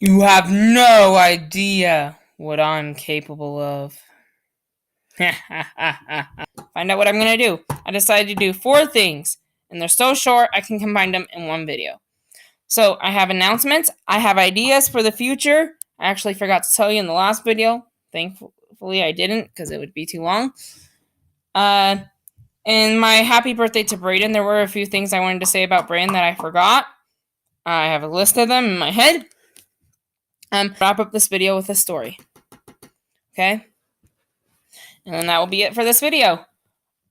You have no idea what I'm capable of. Find out what I'm going to do. I decided to do 4 things, and they're so short I can combine them in one video. So I have announcements. I have ideas for the future. I actually forgot to tell you in the last video. Thankfully I didn't because it would be too long. And my happy birthday to Brayden. There were a few things I wanted to say about Brayden that I forgot. I have a list of them in my head. Wrap up this video with a story. Okay? And then that will be it for this video.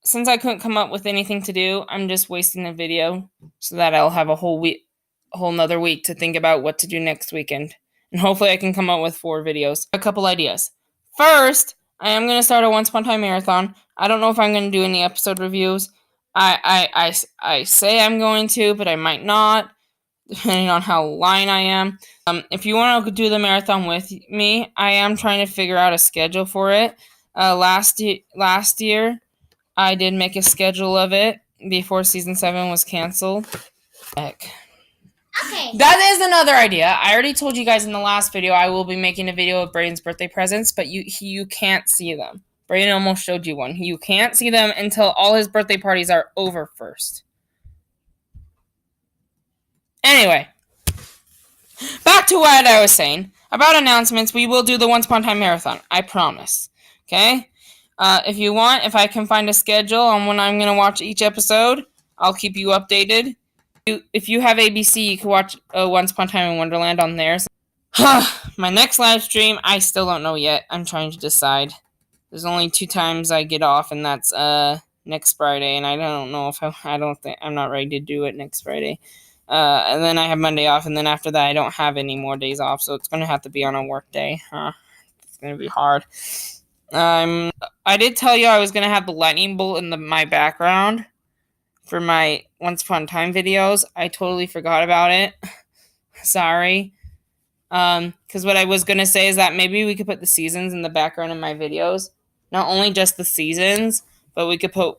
Since I couldn't come up with anything to do, I'm just wasting the video so that I'll have a whole nother week to think about what to do next weekend. And hopefully I can come up with 4 videos. A couple ideas. First, I am going to start a Once Upon a Time marathon. I don't know if I'm going to do any episode reviews. I say I'm going to, but I might not, depending on how lying I am. If you want to do the marathon with me, I am trying to figure out a schedule for it. Last year, I did make a schedule of it before season 7 was canceled. Heck. Okay. That is another idea. I already told you guys in the last video I will be making a video of Brayden's birthday presents, but you can't see them. Brayden almost showed you one. You can't see them until all his birthday parties are over first. Anyway, back to what I was saying. About announcements, we will do the Once Upon a Time marathon. I promise. Okay? If you want, if I can find a schedule on when I'm going to watch each episode, I'll keep you updated. If you have ABC, you can watch Once Upon a Time in Wonderland on there. My next live stream, I still don't know yet. I'm trying to decide. There's only 2 times I get off, and that's next Friday, and I don't know if I'm not ready to do it next Friday. And then I have Monday off, and then after that I don't have any more days off, so it's going to have to be on a work day. It's going to be hard. I did tell you I was going to have the lightning bolt in my background for my Once Upon a Time videos. I totally forgot about it. Sorry. Because what I was going to say is that maybe we could put the seasons in the background in my videos. Not only just the seasons, but we could put,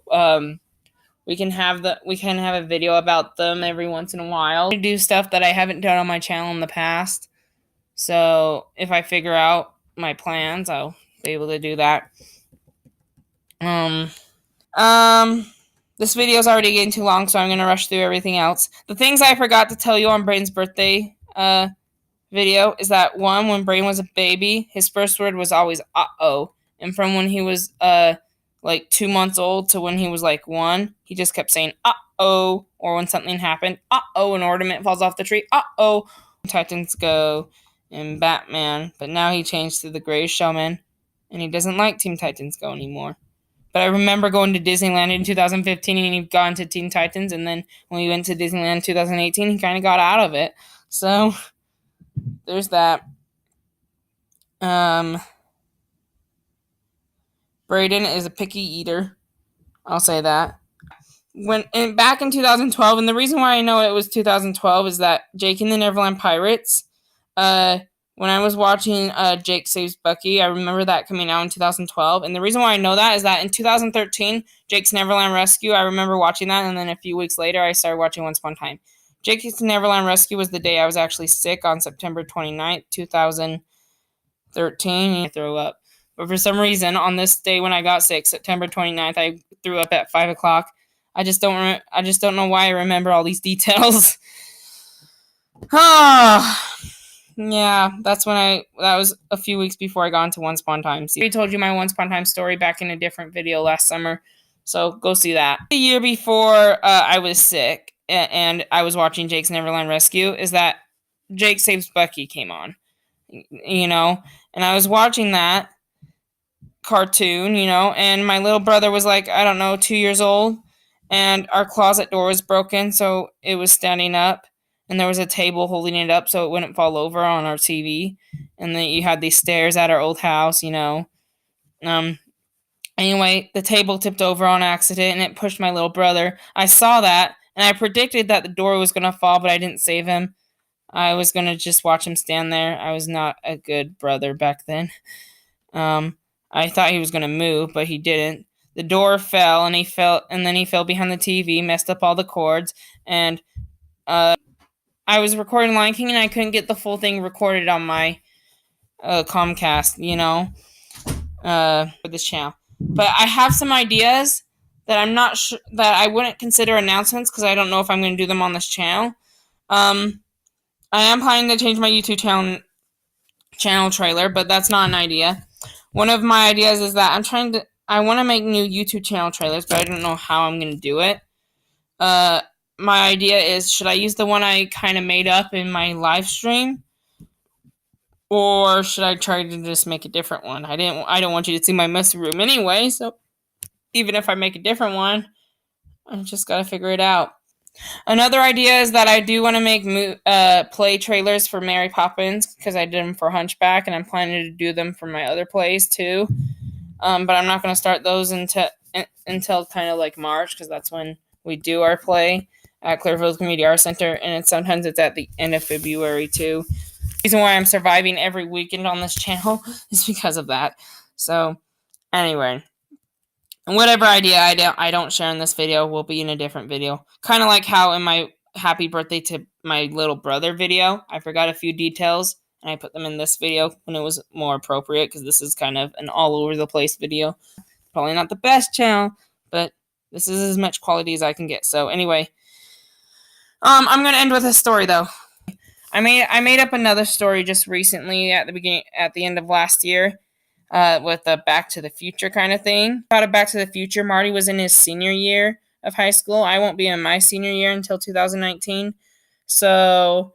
we can have a video about them every once in a while. I do stuff that I haven't done on my channel in the past. So if I figure out my plans, I'll be able to do that. This video is already getting too long, so I'm going to rush through everything else. The things I forgot to tell you on Brayden's birthday video is that, 1, when Brayden was a baby, his first word was always uh-oh. And from when he was like 2 months old to when he was like 1, he just kept saying uh-oh. Or when something happened, uh-oh, an ornament falls off the tree, uh-oh. Titans Go and Batman. But now he changed to The Greatest Showman, and he doesn't like Teen Titans Go anymore. But I remember going to Disneyland in 2015 and he'd gone to Teen Titans, and then when we went to Disneyland in 2018, he kind of got out of it. So there's that. Brayden is a picky eater. I'll say that. Back in 2012, and the reason why I know it was 2012 is that Jake and the Neverland Pirates, when I was watching Jake Saves Bucky, I remember that coming out in 2012. And the reason why I know that is that in 2013, Jake's Neverland Rescue, I remember watching that, and then a few weeks later, I started watching Once Upon a Time. Jake's Neverland Rescue was the day I was actually sick on September 29th, 2013. I threw up. But for some reason, on this day when I got sick, September 29th, I threw up at 5 o'clock. I just don't know why I remember all these details. Yeah, that was a few weeks before I got into Once Upon a Time. I told you my Once Upon a Time story back in a different video last summer, so go see that. The year before I was sick and I was watching Jake's Neverland Rescue is that Jake Saves Bucky came on, and I was watching that cartoon, and my little brother was like, I don't know, 2 years old, and our closet door was broken, so it was standing up. And there was a table holding it up so it wouldn't fall over on our TV. And then you had these stairs at our old house, Anyway, the table tipped over on accident and it pushed my little brother. I saw that and I predicted that the door was going to fall, but I didn't save him. I was going to just watch him stand there. I was not a good brother back then. I thought he was going to move, but he didn't. The door fell and then he fell behind the TV, messed up all the cords, and I was recording Lion King and I couldn't get the full thing recorded on my Comcast, for this channel. But I have some ideas that I'm not sure that I wouldn't consider announcements because I don't know if I'm going to do them on this channel. I am planning to change my YouTube channel trailer, but that's not an idea. One of my ideas is that I want to make new YouTube channel trailers, but I don't know how I'm going to do it. My idea is, should I use the one I kind of made up in my live stream? Or should I try to just make a different one? I don't want you to see my messy room anyway, so even if I make a different one, I just gotta figure it out. Another idea is that I do want to make play trailers for Mary Poppins because I did them for Hunchback, and I'm planning to do them for my other plays too. But I'm not going to start those until kind of like March because that's when we do our play at Clearfield Community Arts Center, and sometimes it's at the end of February too. The reason why I'm surviving every weekend on this channel is because of that. So, anyway. And whatever idea I don't share in this video will be in a different video. Kind of like how in my happy birthday to my little brother video, I forgot a few details, and I put them in this video when it was more appropriate, because this is kind of an all-over-the-place video. Probably not the best channel, but this is as much quality as I can get. So anyway, I'm going to end with a story, though. I made up another story just recently at the end of last year. With a Back to the Future kind of thing. About a Back to the Future, Marty was in his senior year of high school. I won't be in my senior year until 2019. So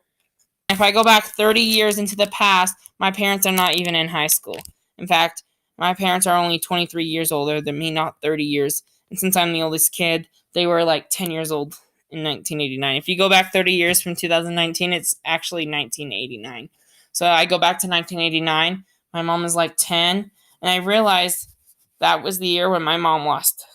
if I go back 30 years into the past, my parents are not even in high school. In fact, my parents are only 23 years older than me, not 30 years. And since I'm the oldest kid, they were like 10 years old in 1989. If you go back 30 years from 2019, it's actually 1989. So I go back to 1989. My mom was like 10, and I realized that was the year when my mom lost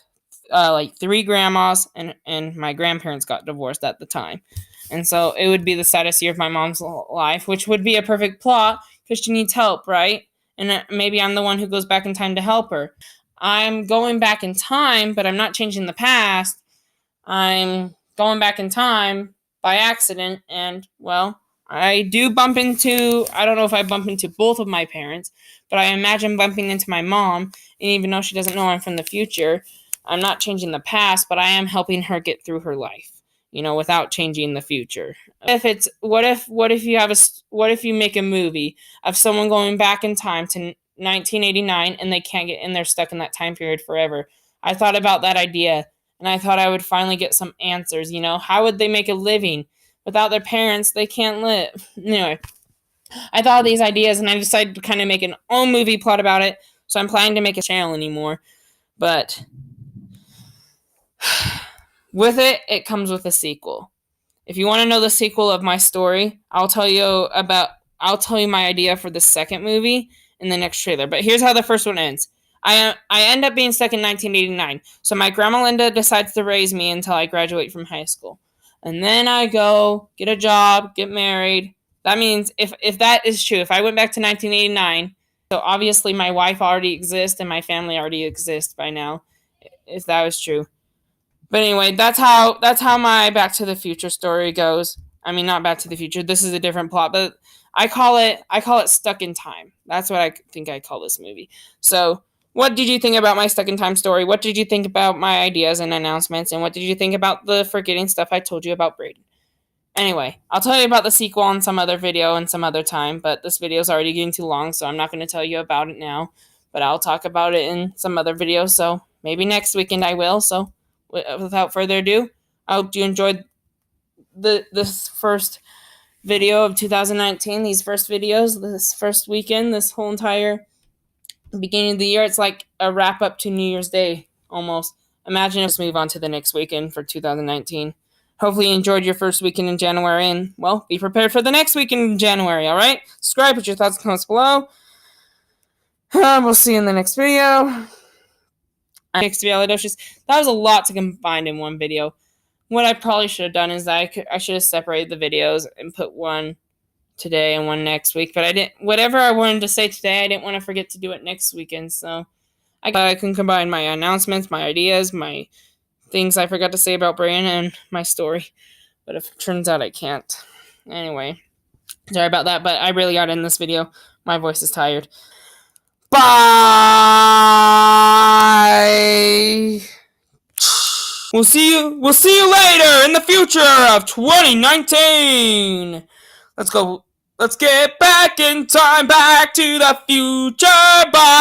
like 3 grandmas, and my grandparents got divorced at the time. And so it would be the saddest year of my mom's life, which would be a perfect plot because she needs help, right? And maybe I'm the one who goes back in time to help her. I'm going back in time, but I'm not changing the past. I'm going back in time by accident, and, well, I don't know if I bump into both of my parents, but I imagine bumping into my mom, and even though she doesn't know I'm from the future, I'm not changing the past, but I am helping her get through her life, without changing the future. What if you make a movie of someone going back in time to 1989 and they can't get in, they're stuck in that time period forever? I thought about that idea, and I thought I would finally get some answers, how would they make a living? Without their parents, they can't live. Anyway, I thought of these ideas, and I decided to kind of make an own movie plot about it, so I'm planning to make a channel anymore. But with it comes with a sequel. If you want to know the sequel of my story, I'll tell you my idea for the second movie in the next trailer. But here's how the first one ends. I end up being stuck in 1989, so my grandma Linda decides to raise me until I graduate from high school. And then I go, get a job, get married. That means, if that is true, if I went back to 1989, so obviously my wife already exists and my family already exists by now, if that was true. But anyway, that's how my Back to the Future story goes. I mean, not Back to the Future. This is a different plot, but I call it Stuck in Time. That's what I think I call this movie. So, what did you think about my Stuck in Time story? What did you think about my ideas and announcements? And what did you think about the forgetting stuff I told you about Brayden? Anyway, I'll tell you about the sequel on some other video and some other time, but this video is already getting too long, so I'm not going to tell you about it now. But I'll talk about it in some other video, so maybe next weekend I will. So, without further ado, I hope you enjoyed this first video of 2019, these first videos, this first weekend, this whole entire beginning of the year. It's like a wrap up to New Year's Day almost. Imagine if we move on to the next weekend for 2019. Hopefully you enjoyed your first weekend in January, and, well, be prepared for the next weekend in January, alright? Subscribe, put your thoughts and comments below. We'll see you in the next video. That was a lot to combine in one video. What I probably should have done is I should have separated the videos and put one today and one next week, but I didn't. Whatever I wanted to say today, I didn't want to forget to do it next weekend, so I can combine my announcements, my ideas, my things I forgot to say about Brayden, and my story. But if it turns out I can't, Anyway, sorry about that, but I really got in this video. My voice is tired. Bye. We'll see you later in the future of 2019. Let's go. Let's get back in time, back to the future. Bye.